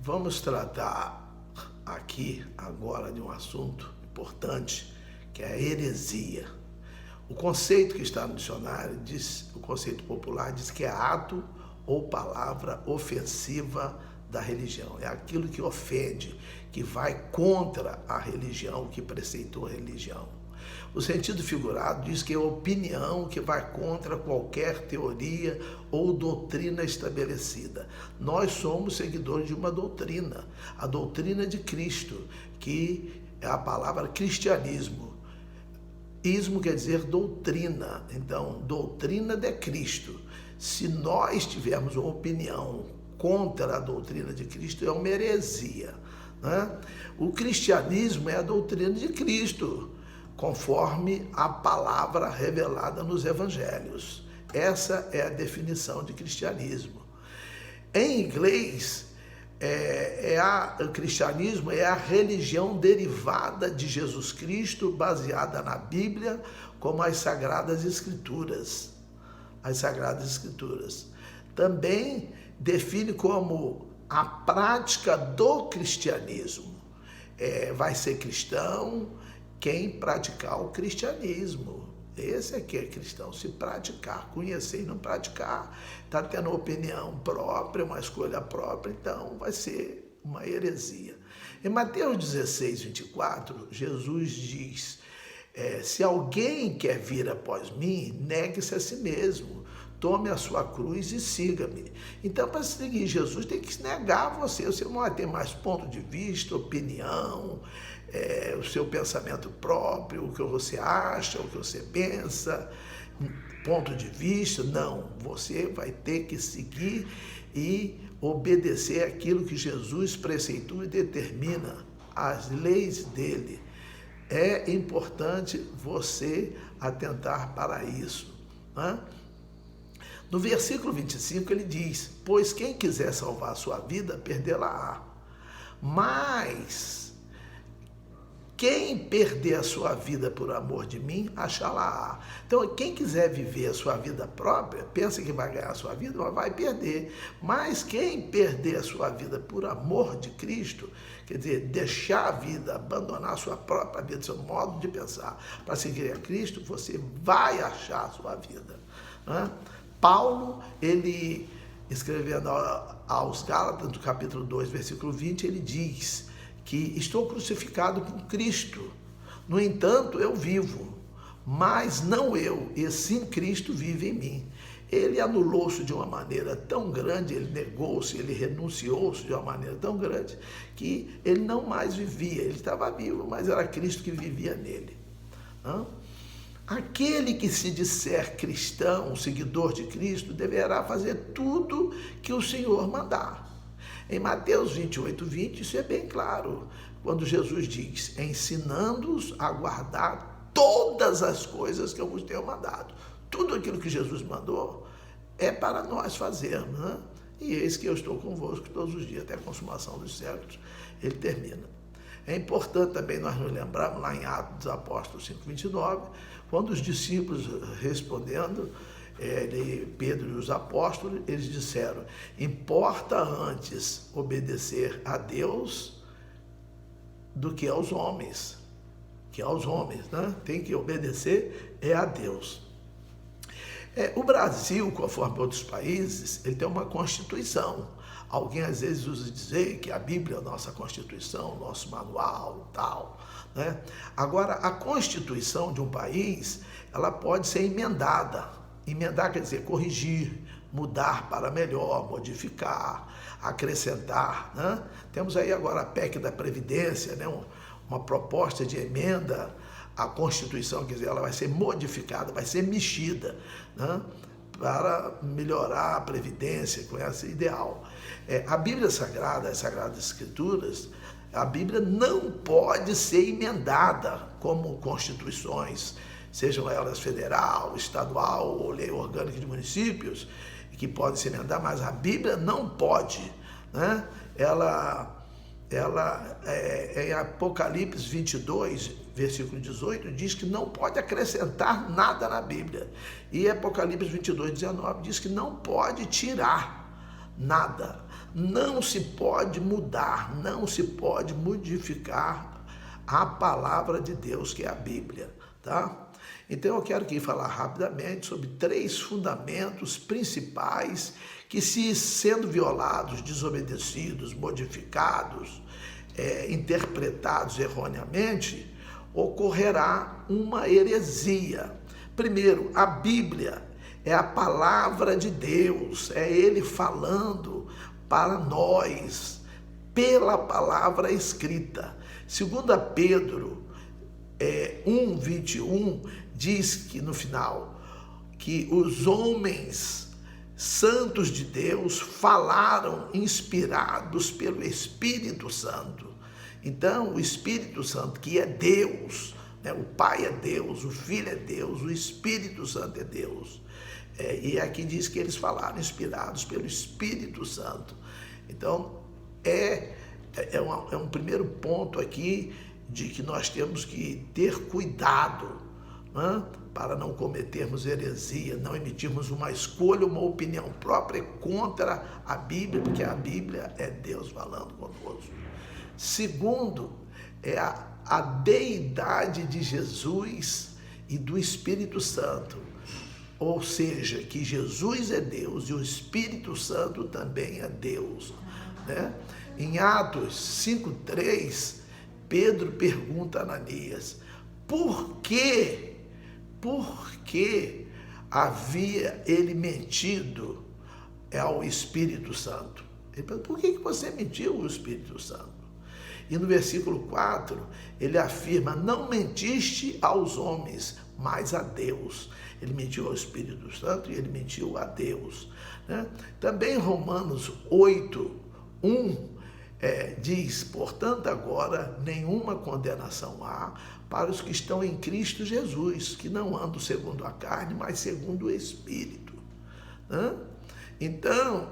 Vamos tratar aqui agora de um assunto importante, que é a heresia. O conceito que está no dicionário diz, o conceito popular diz que é ato ou palavra ofensiva da religião. É aquilo que ofende, que vai contra a religião, que preceitua a religião. O sentido figurado diz que é opinião que vai contra qualquer teoria ou doutrina estabelecida. Nós somos seguidores de uma doutrina, a doutrina de Cristo, que é a palavra cristianismo. Ismo quer dizer doutrina, então doutrina de Cristo. Se nós tivermos uma opinião contra a doutrina de Cristo, é uma heresia, né? O cristianismo é a doutrina de Cristo, conforme a palavra revelada nos evangelhos. Essa é a definição de cristianismo. Em inglês, o cristianismo é a religião derivada de Jesus Cristo, baseada na Bíblia, como as Sagradas Escrituras. As Sagradas Escrituras. Também define como a prática do cristianismo. Vai ser cristão quem praticar o cristianismo. Esse aqui é cristão, se praticar, conhecer e não praticar, está tendo opinião própria, uma escolha própria, então vai ser uma heresia. Em Mateus 16, 24, Jesus diz, se alguém quer vir após mim, negue-se a si mesmo, tome a sua cruz e siga-me. Então, para seguir Jesus, tem que se negar a você. Você não vai ter mais ponto de vista, opinião, o seu pensamento próprio, o que você acha, o que você pensa, ponto de vista. Não, você vai ter que seguir e obedecer aquilo que Jesus preceitua e determina, as leis dele. É importante você atentar para isso, né? No versículo 25 ele diz, pois quem quiser salvar a sua vida, perdê-la-á. Mas quem perder a sua vida por amor de mim, achá-la-á. Então, quem quiser viver a sua vida própria, pensa que vai ganhar a sua vida, mas vai perder. Mas quem perder a sua vida por amor de Cristo, quer dizer, deixar a vida, abandonar a sua própria vida, seu modo de pensar, para seguir a Cristo, você vai achar a sua vida, né? Paulo, ele escrevendo aos Gálatas, no capítulo 2, versículo 20, ele diz que estou crucificado com Cristo. No entanto, eu vivo, mas não eu, e sim Cristo vive em mim. Ele anulou-se de uma maneira tão grande, ele negou-se, ele renunciou-se de uma maneira tão grande, que ele não mais vivia. Ele estava vivo, mas era Cristo que vivia nele. Aquele que se disser cristão, seguidor de Cristo, deverá fazer tudo que o Senhor mandar. Em Mateus 28, 20, isso é bem claro, quando Jesus diz, ensinando-os a guardar todas as coisas que eu vos tenho mandado. Tudo aquilo que Jesus mandou é para nós fazermos, né? E eis que eu estou convosco todos os dias, até a consumação dos séculos. Ele termina. É importante também nós nos lembrarmos lá em Atos dos Apóstolos 5:29, quando os discípulos respondendo, Pedro e os apóstolos, eles disseram, importa antes obedecer a Deus do que aos homens. Né? Tem que obedecer a Deus. O Brasil, conforme outros países, ele tem uma Constituição. Alguém às vezes usa dizer que a Bíblia é a nossa Constituição, nosso manual, tal, né? Agora, a Constituição de um país, ela pode ser emendada. Emendar quer dizer corrigir, mudar para melhor, modificar, acrescentar, né? Temos aí agora a PEC da Previdência, né? Uma proposta de emenda à Constituição, quer dizer, ela vai ser modificada, vai ser mexida, né? Para melhorar a Previdência com esse ideal. A Bíblia Sagrada, as Sagradas Escrituras, a Bíblia não pode ser emendada como constituições, sejam elas federal, estadual ou lei orgânica de municípios, que podem se emendar, mas a Bíblia não pode, né? Ela em Apocalipse 22, versículo 18, diz que não pode acrescentar nada na Bíblia. E Apocalipse 22, 19 diz que não pode tirar nada. não se pode mudar, não se pode modificar a palavra de Deus, que é a Bíblia, tá? Então eu quero aqui falar rapidamente sobre 3 fundamentos principais que, se sendo violados, desobedecidos, modificados, interpretados erroneamente, ocorrerá uma heresia. Primeiro, a Bíblia é a palavra de Deus, é Ele falando para nós, pela palavra escrita. 2 Pedro 1:21 diz que no final, que os homens santos de Deus falaram inspirados pelo Espírito Santo. Então, o Espírito Santo, que é Deus, né? O Pai é Deus, o Filho é Deus, o Espírito Santo é Deus. E aqui diz que eles falaram inspirados pelo Espírito Santo. Então, é um primeiro ponto aqui de que nós temos que ter cuidado, né? Para não cometermos heresia, não emitirmos uma escolha, uma opinião própria contra a Bíblia, porque a Bíblia é Deus falando conosco. Segundo, é a deidade de Jesus e do Espírito Santo. Ou seja, que Jesus é Deus e o Espírito Santo também é Deus, né? Em Atos 5:3, Pedro pergunta a Ananias, por que havia ele mentido ao Espírito Santo? Ele pergunta, por que você mentiu ao Espírito Santo? E no versículo 4, ele afirma, não mentiste aos homens, mas a Deus. Ele mentiu ao Espírito Santo e ele mentiu a Deus, né? Também Romanos 8:1 diz, portanto, agora nenhuma condenação há para os que estão em Cristo Jesus, que não andam segundo a carne, mas segundo o Espírito, né? Então,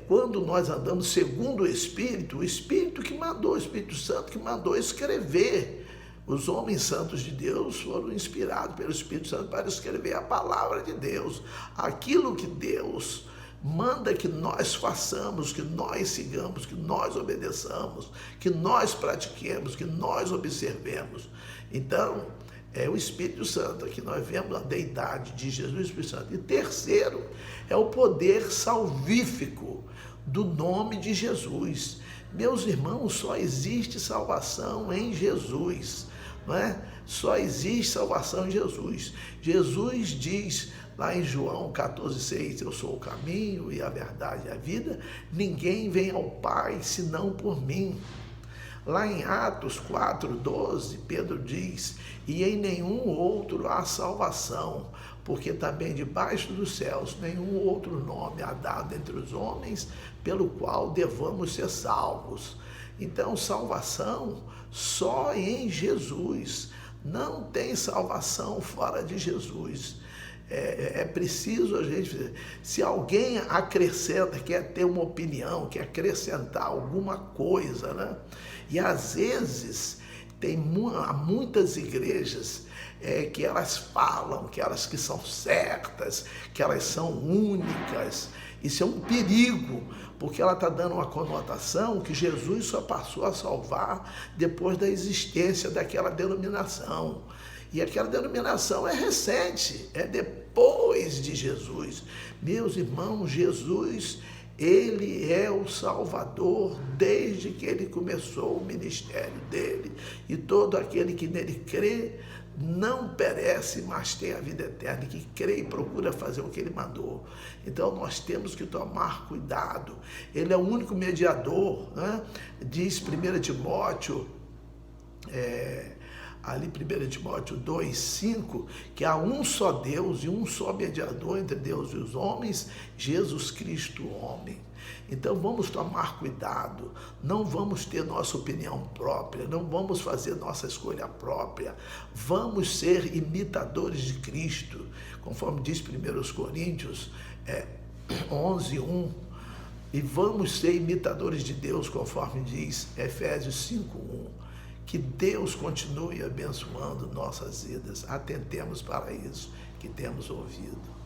quando nós andamos segundo o Espírito que mandou, o Espírito Santo que mandou escrever. Os homens santos de Deus foram inspirados pelo Espírito Santo para escrever a palavra de Deus. Aquilo que Deus manda que nós façamos, que nós sigamos, que nós obedeçamos, que nós pratiquemos, que nós observemos. Então, é o Espírito Santo, aqui nós vemos a deidade de Jesus e Espírito Santo. E terceiro, é o poder salvífico do nome de Jesus. Meus irmãos, só existe salvação em Jesus, não é? Só existe salvação em Jesus. Jesus diz lá em João 14:6, eu sou o caminho e a verdade e a vida, ninguém vem ao Pai senão por mim. Lá em Atos 4:12, Pedro diz, e em nenhum outro há salvação, porque também debaixo dos céus nenhum outro nome há dado entre os homens, pelo qual devamos ser salvos. Então, salvação só em Jesus. Não tem salvação fora de Jesus. É preciso a gente... Se alguém acrescenta, quer ter uma opinião, quer acrescentar alguma coisa, né? E às vezes há muitas igrejas que elas falam que elas que são certas, que elas são únicas. Isso é um perigo, porque ela está dando uma conotação que Jesus só passou a salvar depois da existência daquela denominação. E aquela denominação é recente, é depois de Jesus. Meus irmãos, Jesus, ele é o Salvador desde que ele começou o ministério dele. E todo aquele que nele crê não perece, mas tem a vida eterna, que crê e procura fazer o que ele mandou. Então nós temos que tomar cuidado. Ele é o único mediador, né? Diz 1 Timóteo, ali 1 Timóteo 2:5, que há um só Deus e um só mediador entre Deus e os homens, Jesus Cristo, homem. Então vamos tomar cuidado, não vamos ter nossa opinião própria, não vamos fazer nossa escolha própria, vamos ser imitadores de Cristo, conforme diz 1 Coríntios 11:1, e vamos ser imitadores de Deus, conforme diz Efésios 5:1. Que Deus continue abençoando nossas vidas. Atentemos para isso que temos ouvido.